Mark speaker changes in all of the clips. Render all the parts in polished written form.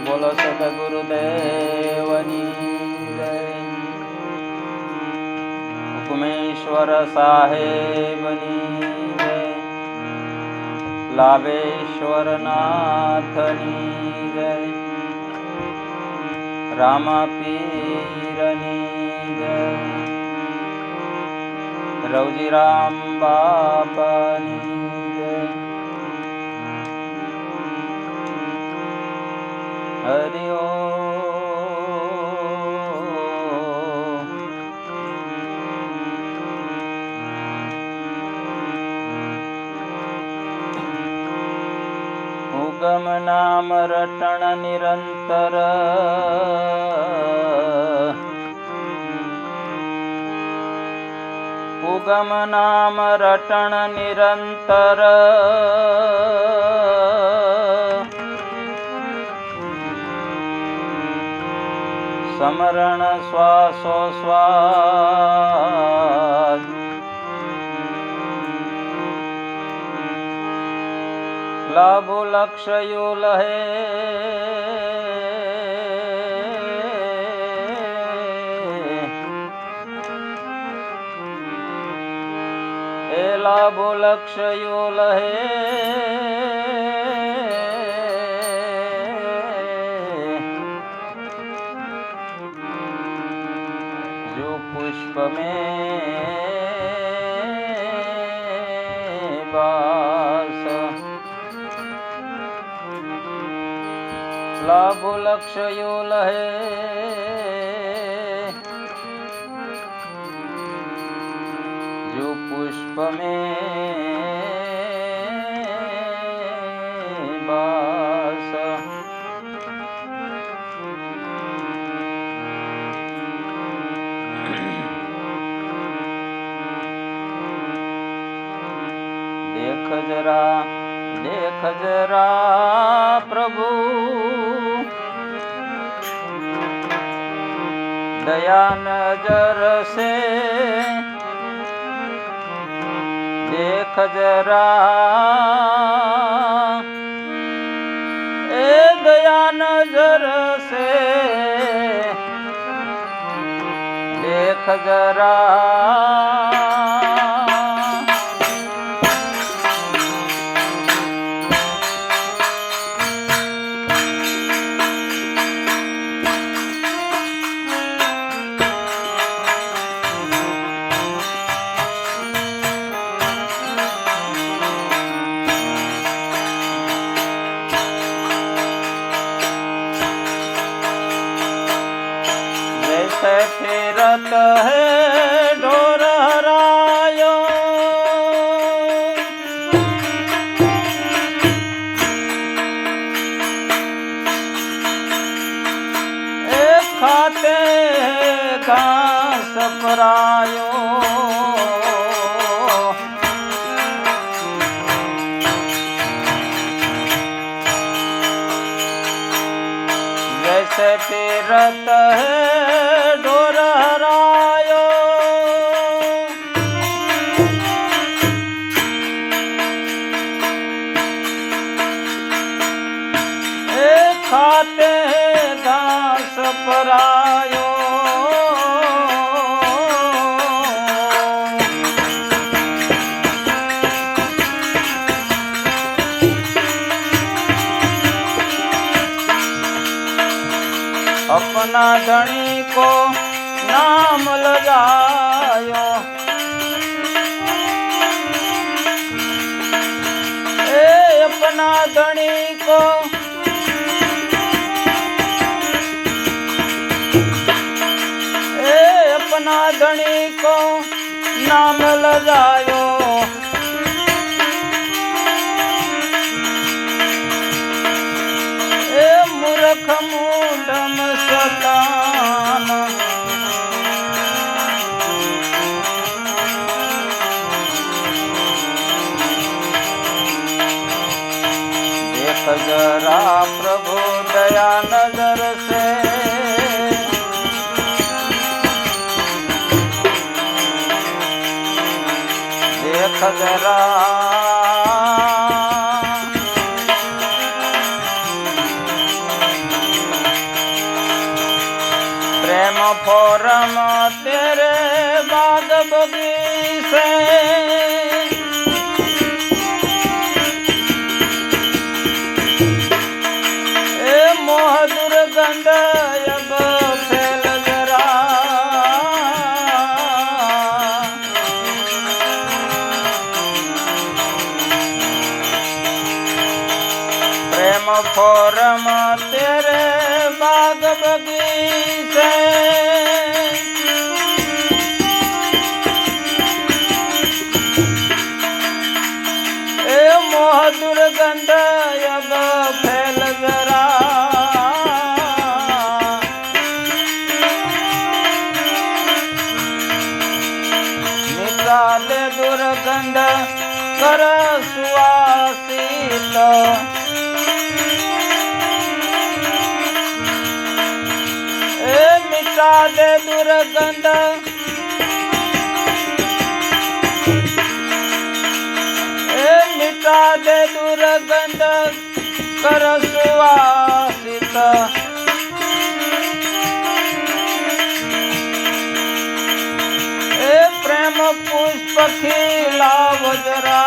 Speaker 1: બોલો સદગુરુદેવની જય. હુકમેશ્વર સાહેબની જય. લાભેશ્વર નાથની જય. રામપીરની જય. રવજીરામ બાપાની જય. હરિ ઉગમ નામ રટણ નિરંતર ઉગમ નામ રટણ નિરંતર સમરણ શ્વાસો શ્વાસ લાભો લક્ષયો લહે એ લાભો લક્ષયો લહે पुष्प में वास लाभो लक्षयो लहे जो पुष्प में वास देख जरा प्रभु दया नजर से देख जरा ए दया नजर से देख जरा फिरत है ढोर हरायो एक खाते घास परायो जैसे फिरत है ढोर हरायो एक खाते घास परायो अपना धनी को नाम लगायो ए अपना धनी को अपना धनी को नाम लगायो ए मूर्ख मूढ़म सतान जरा प्रभु दया नजर से, देख जरा प्रेम फोरम तेरे बाग बगीचे, ए मोह दुर्गंध अब फैल जरा, प्रेम फोरम तेरे बाग बगीचे, ए मोह दुर्गंध अब फैल जरा, निकाले दुर्गंध कर सुवासित, मिटा दे दुर्गंध मिटा दे दुर्गंध कर सुवासित, प्रेम पुष्प खिलाव जरा,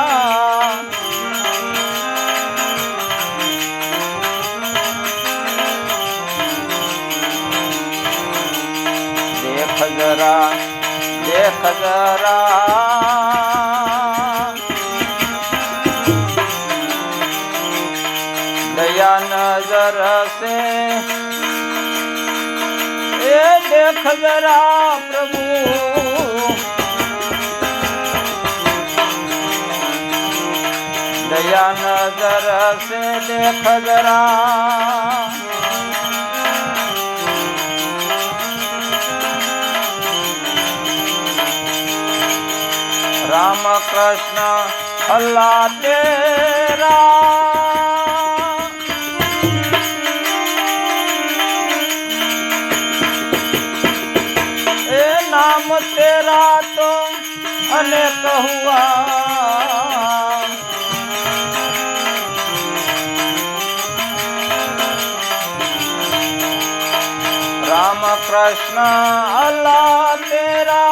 Speaker 1: देख जरा देख जरा दया नजर से, ए देख जरा प्रभु दया नजर से, देख जरा राम कृष्ण अल्लाह तेरा, ए नाम तेरा तो अनेक हुआ, राम कृष्ण अल्लाह तेरा,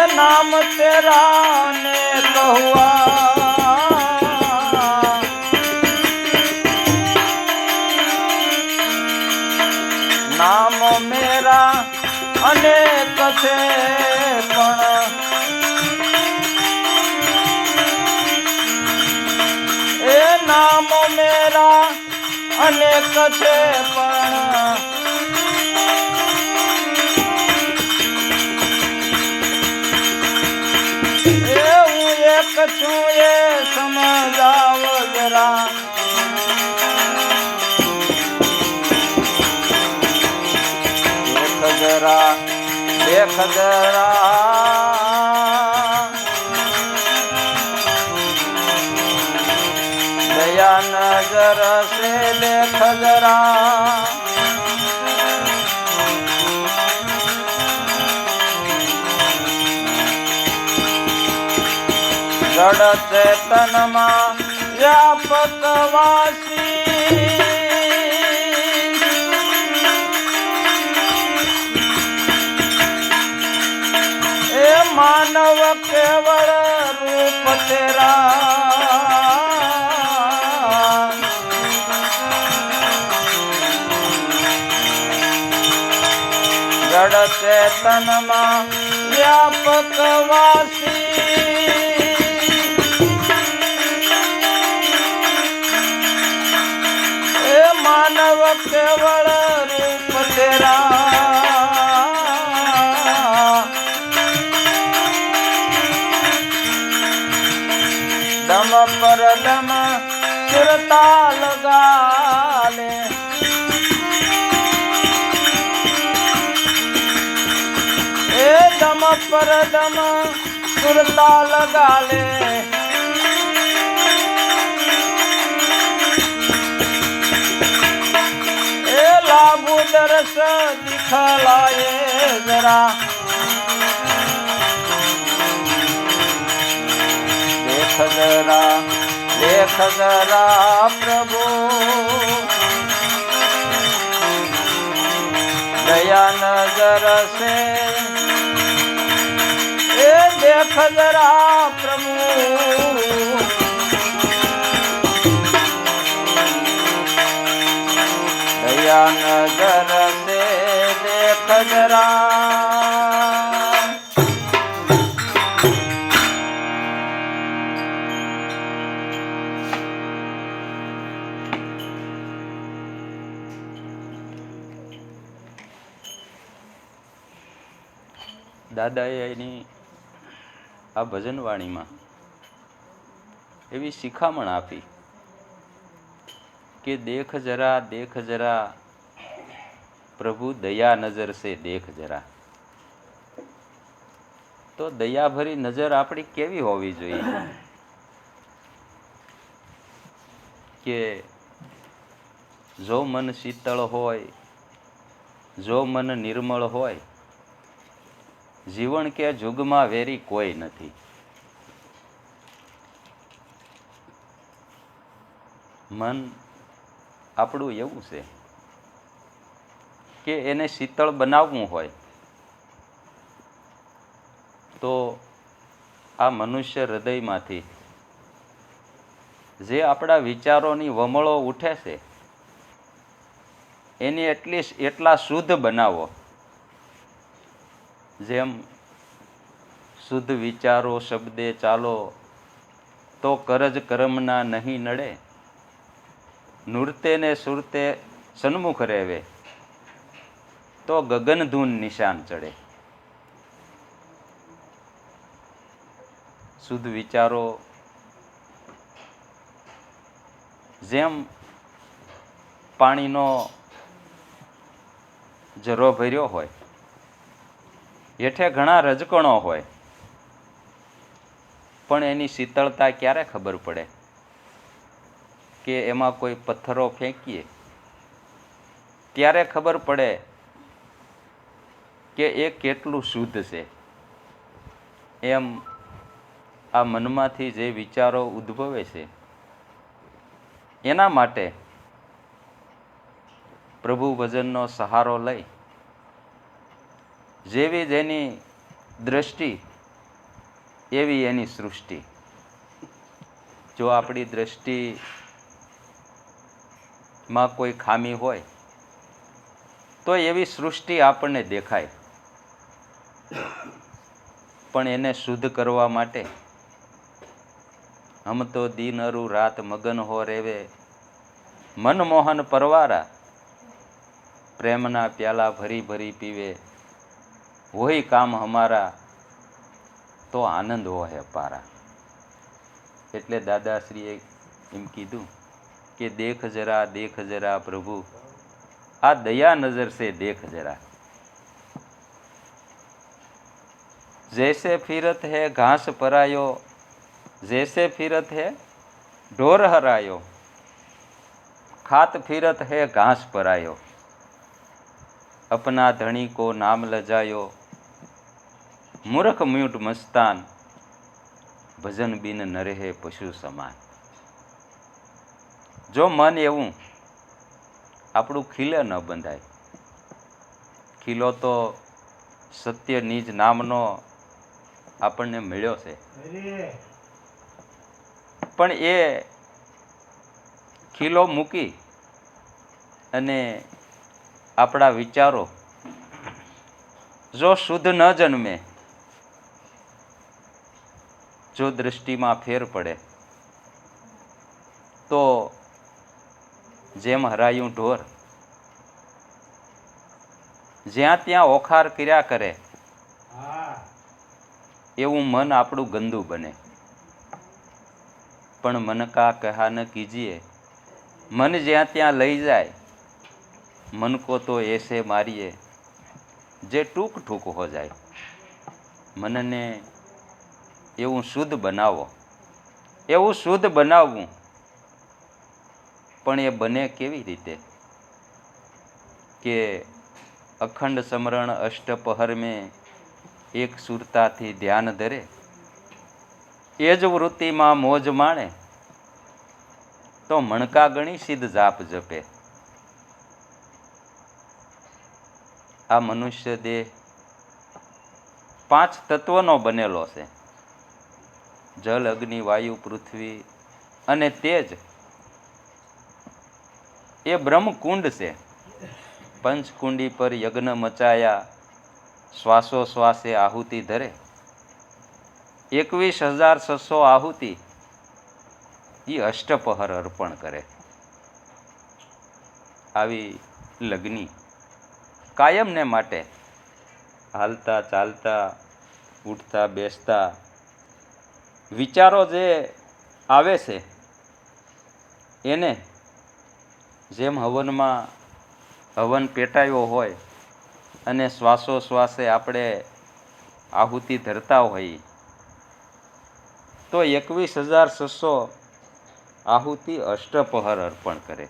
Speaker 1: नाम तेरा नेक हुआ, नाम मेरा अनेक छे पण, ए नाम मेरा अनेक छे पण, कछु ये समझाव जरा, देख जरा देख जरा दया नजर से, देख जरा जड़ चेतन मा व्यापक वासी, ए मानव केवल रूप तेरा, जड़ चेतन मा व्यापक वासी, मानव केवल रूप तेरा, दम पर दम सुरता लगा ले, ए दम पर दम સુરતા લગા લે એ લાગુ દરસ દિખલાએ જરા દેખ જરા પ્રભુ દયા નજર સે એ દેખ જરા પ્રભુ દયા નજર સે દેખ જરા દાદાએ એની આ ભજનવાણીમાં એવી શિખામણ આપી કે દેખ જરા પ્રભુ દયા નજર સે દેખ જરા. તો દયાભરી નજર આપણી કેવી હોવી જોઈએ કે જો મન શીતળ હોય, જો મન નિર્મળ હોય, જીવન કે જુગમાં વેરી કોઈ નથી. મન આપણું એવું છે કે એને શીતળ બનાવવું હોય તો આ મનુષ્ય હૃદયમાંથી જે આપણા વિચારોની વમળો ઉઠે છે એને એટલા શુદ્ધ બનાવો. જેમ શુદ્ધ વિચારો શબ્દે ચાલો તો કરજ કર્મના નહીં નડે, નૂરતે ને સુરતે સન્મુખ રહેવે તો ગગનધૂન નિશાન ચડે. શુદ્ધ વિચારો જેમ પાણીનો જરો ભર્યો હોય, હેઠે ઘણા રજકણો હોય, પણ એની શીતળતા ક્યારે ખબર પડે કે એમાં કોઈ પથ્થરો ફેંકીએ ત્યારે ખબર પડે કે એ કેટલું શુદ્ધ છે. એમ આ મનમાંથી જે વિચારો ઉદ્ભવે છે એના માટે પ્રભુ ભજનનો સહારો લઈ જેવી જેની દ્રષ્ટિ એવી એની સૃષ્ટિ. જો આપણી દ્રષ્ટિમાં કોઈ ખામી હોય તો એવી સૃષ્ટિ આપણને દેખાય, પણ એને શુદ્ધ કરવા માટે હમ તો દિન અરુ રાત મગન હો રેવે, મનમોહન પરવારા પ્રેમના પ્યાલા ભરી ભરી પીવે, વહી કામ હમારા તો આનંદ હોય અપારા. એટલે દાદાશ્રીએ એમ કીધું કે દેખ જરા પ્રભુ આ દયા નજર સે દેખ જરા. जैसे फिरत है घास परायो, जैसे फिरत है ढोर हरायो, खात फिरत है घास परायो, अपना धनी को नाम लजायो, मूर्ख म्यूट मस्तान भजन बिन न रहे पशु સમાન. જો મન એવું આપણું ખીલે ન બંધાય. ખીલો તો સત્ય નિજ નામનો આપણને મળ્યો છે, પણ એ ખીલો મૂકી અને આપણા વિચારો જો શુદ્ધ ન જન્મે, જો દૃષ્ટિમાં ફેર પડે તો જેમ હરાયું ઢોર જ્યાં ત્યાં ઓખાર કર્યા કરે એવું મન આપણું ગંદુ બને. પણ મન કા કહા ન કીજીએ, મન જ્યાં ત્યાં લઈ જાય, મન કો તો એસે મારીએ જે ટૂંક ઠૂક હો જાય. મનને એવું શુદ્ધ બનાવો. એવું શુદ્ધ બનાવવું, પણ એ બને કેવી રીતે? કે અખંડ સમરણ અષ્ટપહર મેં એક સુરતાથી ધ્યાન ધરે, એ જ વૃત્તિમાં મોજ માણે તો મણકા ગણી સિદ્ધ જાપ જપે. આ મનુષ્ય દેહ 5 તત્વનો બનેલો છે. જલ, અગ્નિ, વાયુ, પૃથ્વી અને તેજ. એ બ્રહ્મકુંડ છે. પંચકુંડી પર યજ્ઞ મચાયા, શ્વાસો શ્વાસે આહુતિ ધરે. 21,600 આહુતિ એ અષ્ટપહર અર્પણ કરે. આવી લગ્નિ કાયમને માટે હાલતા ચાલતા, ઉઠતા બેસતા વિચારો જે આવે છે એને જેમ હવનમાં હવન પેટાયો હોય અને શ્વાસોશ્વાસે આપણે આહુતિ ધરતા હોઈએ, તો 21,600 આહુતિ અષ્ટપહર અર્પણ કરે.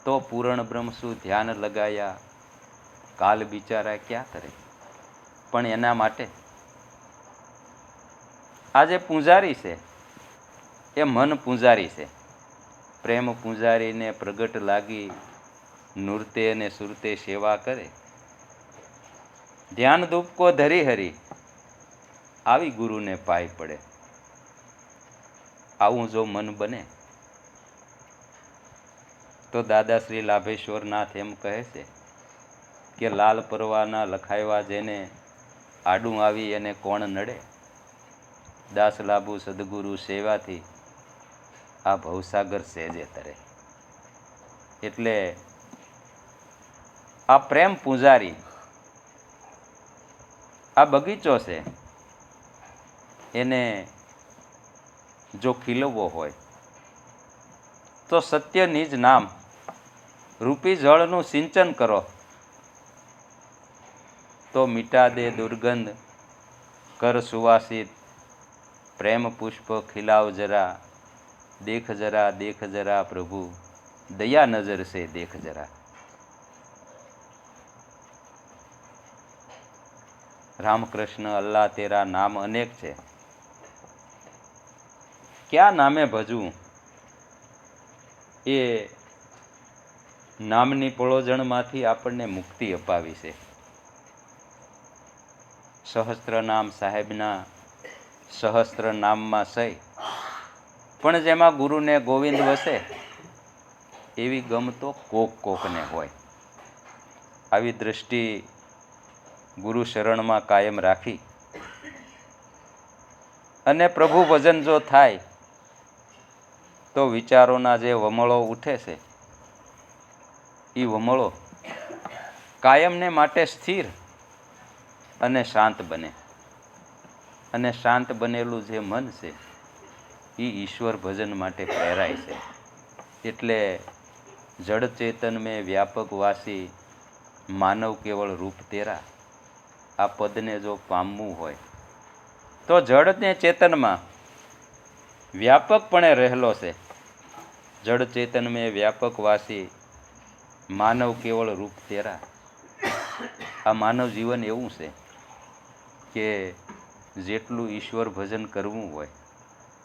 Speaker 1: તો પૂરણ બ્રહ્મ શું ધ્યાન લગાયા, કાલ બિચારા ક્યાં કરે? પણ એના માટે આ જે પૂંજારી છે એ મન પૂંજારી છે. પ્રેમ પૂંજારીને પ્રગટ લાગી, નૃત્ય અને સુરતે સેવા કરે. ધ્યાન ધૂપકો ધરી હરી, આવી ગુરુને પાય પડે. આવું જો મન બને તો દાદા શ્રી લાભેશ્વરનાથ એમ કહે છે કે લાલ પરવાના લખાવ્યા જેને, આડું આવી એને કોણ નડે. દાસ લાભુ સદગુરુ સેવાથી, આ ભવસાગર સહેજે તરે. એટલે આ પ્રેમ પૂજારી, આ બગીચો છે, એને જો ખીલવવો હોય તો સત્ય નિજ નામ રૂપી જળનું સિંચન કરો, તો મીટા દે દુર્ગંધ કર સુવાસિત. પ્રેમ પુષ્પ ખિલાવ જરા, દેખ જરા દેખ જરા પ્રભુ, દયા નજર સે દેખ જરા. રામકૃષ્ણ અલ્લાહ તેરા નામ અનેક છે, ક્યાં નામે ભજવું? એ નામની પળોજણમાંથી આપણને મુક્તિ અપાવી છે. સહસ્ત્ર નામ સાહેબના સહસ્ત્ર નામમાં સહી, પણ જેમાં ગુરુને ગોવિંદ વસે એવી ગમ તો કોકને હોય. આવી દ્રષ્ટિ ગુરુ શરણમાં કાયમ રાખી અને પ્રભુ ભજન જો થાય તો વિચારોના જે વમળો ઉઠે છે એ વમળો કાયમને માટે સ્થિર અને શાંત બને. અને શાંત બનેલું જે મન છે એ ઈશ્વર ભજન માટે પ્રેરાય છે. એટલે જડ ચેતન મેં વ્યાપક વાસી, માનવ કેવળ રૂપ તેરા. આ પદને જો પામવું હોય તો જડને ચેતનમાં વ્યાપકપણે રહેલો છે. જડ ચેતન મેં વ્યાપક વાસી, માનવ કેવળ રૂપ તેરા. આ માનવ જીવન એવું છે કે જેટલું ઈશ્વર ભજન કરવું હોય,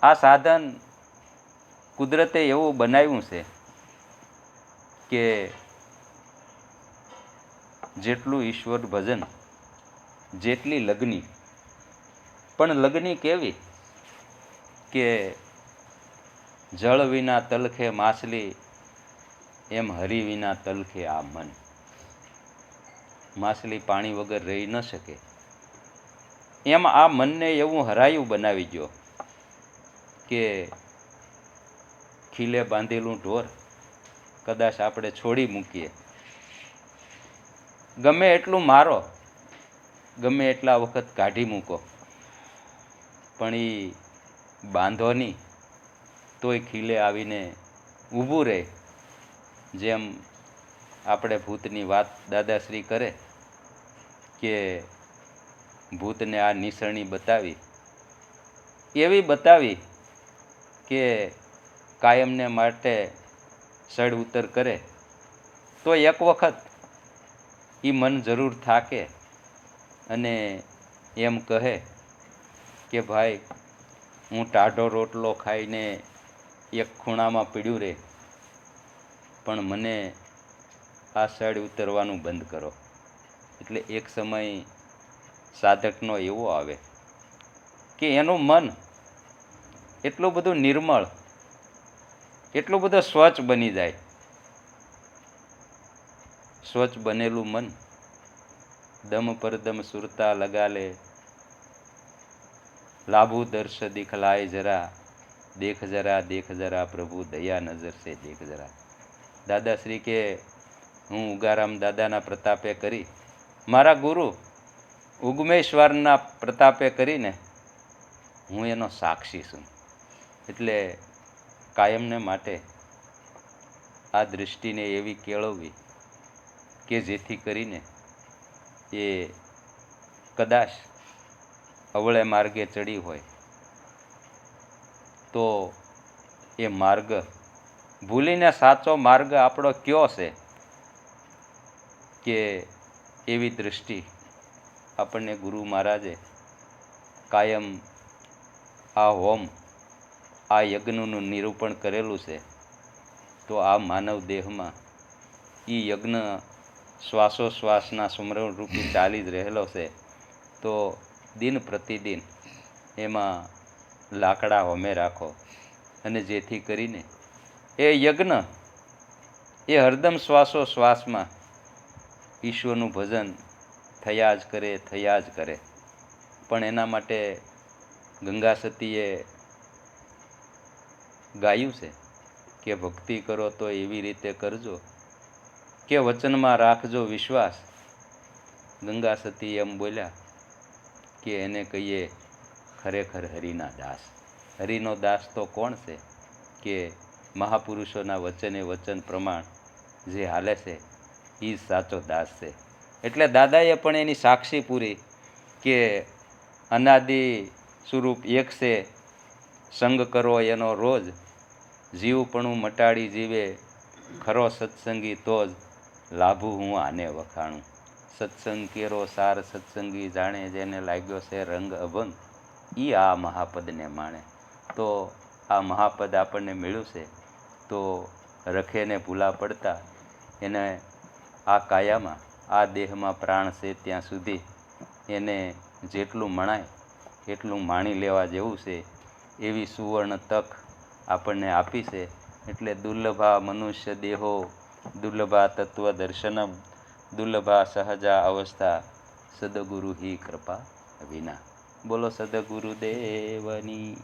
Speaker 1: આ સાધન કુદરતે એવું બનાવ્યું છે કે જેટલું ઈશ્વર ભજન જેટલી લગ્ની. પણ લગ્ની કેવી? કે જળ વિના તલખે માછલી, એમ હરી વિના તલખે આ મન. માછલી પાણી વગર રહી ન શકે, એમ આ મનને એવું હરાયું બનાવી ગયો કે ખીલે બાંધેલું ઢોર કદાચ આપણે છોડી મૂકીએ, ગમે એટલું મારો, ગમે એટલા વખત કાઢી મૂકો, પણ એ બાંધો નહીં તોય ખીલે આવીને ઊભું રહે. જેમ આપણે ભૂતની વાત દાદાશ્રી કરે કે ભૂતને આ નિસરણી બતાવી એવી બતાવી કે કાયમને માટે ચડ ઉતર કરે તો એક વખત એ મન જરૂર થાકે અને એમ કહે કે ભાઈ હું ટાઢો રોટલો ખાઈને એક ખૂણામાં પીડ્યું રે, પણ મને આ ચડ ઉતરવાનું બંધ કરો. એટલે એક સમય સાધકનો એવો આવે કે એનું મન એટલું બધું નિર્મળ, એટલું બધું સ્વચ્છ બની જાય. સ્વચ્છ બનેલું મન દમ પર દમ સુરતા લગા લે, લાભુ દર્શ દિખલાય જરા, દેખ જરા દેખ જરા પ્રભુ દયા નજર સે દેખ જરા. દાદાશ્રી કે હું ઉગારામ દાદાના પ્રતાપે કરી, મારા ગુરુ ઉગમેશ્વરના પ્રતાપે કરીને હું એનો સાક્ષી છું. એટલે કાયમને માટે આ દૃષ્ટિને એવી કેળવવી કે જેથી કરીને એ કદાચ અવળે માર્ગે ચડી હોય તો એ માર્ગ ભૂલીને સાચો માર્ગ આપણો કયો છે, કે એવી દૃષ્ટિ આપણને ગુરુ મહારાજે કાયમ આ હોમ આ યજ્ઞનું નિરૂપણ કરેલું છે. તો આ માનવ દેહમાં એ યજ્ઞ શ્વાસોશ્વાસના સ્મરણ રૂપી ચાલી જ રહેલો છે. તો દિન પ્રતિદિન એમાં લાકડા હોમે રાખો અને જેથી કરીને એ યજ્ઞ એ હરદમ શ્વાસોશ્વાસમાં ઈશ્વરનું ભજન થયા જ કરે, થયા જ કરે. પણ એના માટે ગંગા સતીએ ગાયું છે કે ભક્તિ કરો તો એવી રીતે કરજો કે વચનમાં રાખજો વિશ્વાસ. ગંગા સતી એમ બોલ્યા કે એને કહીએ ખરેખર હરિના દાસ. હરિનો દાસ તો કોણ છે? કે મહાપુરુષોના વચને વચન પ્રમાણ જે હાલે છે એ જ સાચો દાસ છે. એટલે દાદાએ પણ એની સાક્ષી પૂરી કે અનાદિ સ્વરૂપ એક છે, સંગ કરો એનો રોજ, જીવપણું મટાડી જીવે, ખરો સત્સંગી તો જ લાભું હું આને વખાણું. સત્સંગ કેરો સાર સત્સંગી જાણે, જેને લાગ્યો છે રંગ અભંગ ઈ આ મહાપદને માણે. તો આ મહાપદ આપણને મળ્યું છે તો રખેને ભૂલા પડતા એને આ કાયામાં આ દેહમાં પ્રાણ છે ત્યાં સુધી એને જેટલું મણાય એટલું માણી લેવા જેવું છે. એવી સુવર્ણ તક આપણને આપી છે. એટલે દુર્લભા મનુષ્ય દેહો, દુર્લભા તત્વ દર્શનમ, દુર્લભા સહજા અવસ્થા, સદગુરુ હિ કૃપા વિના. બોલો સદગુરુદેવની.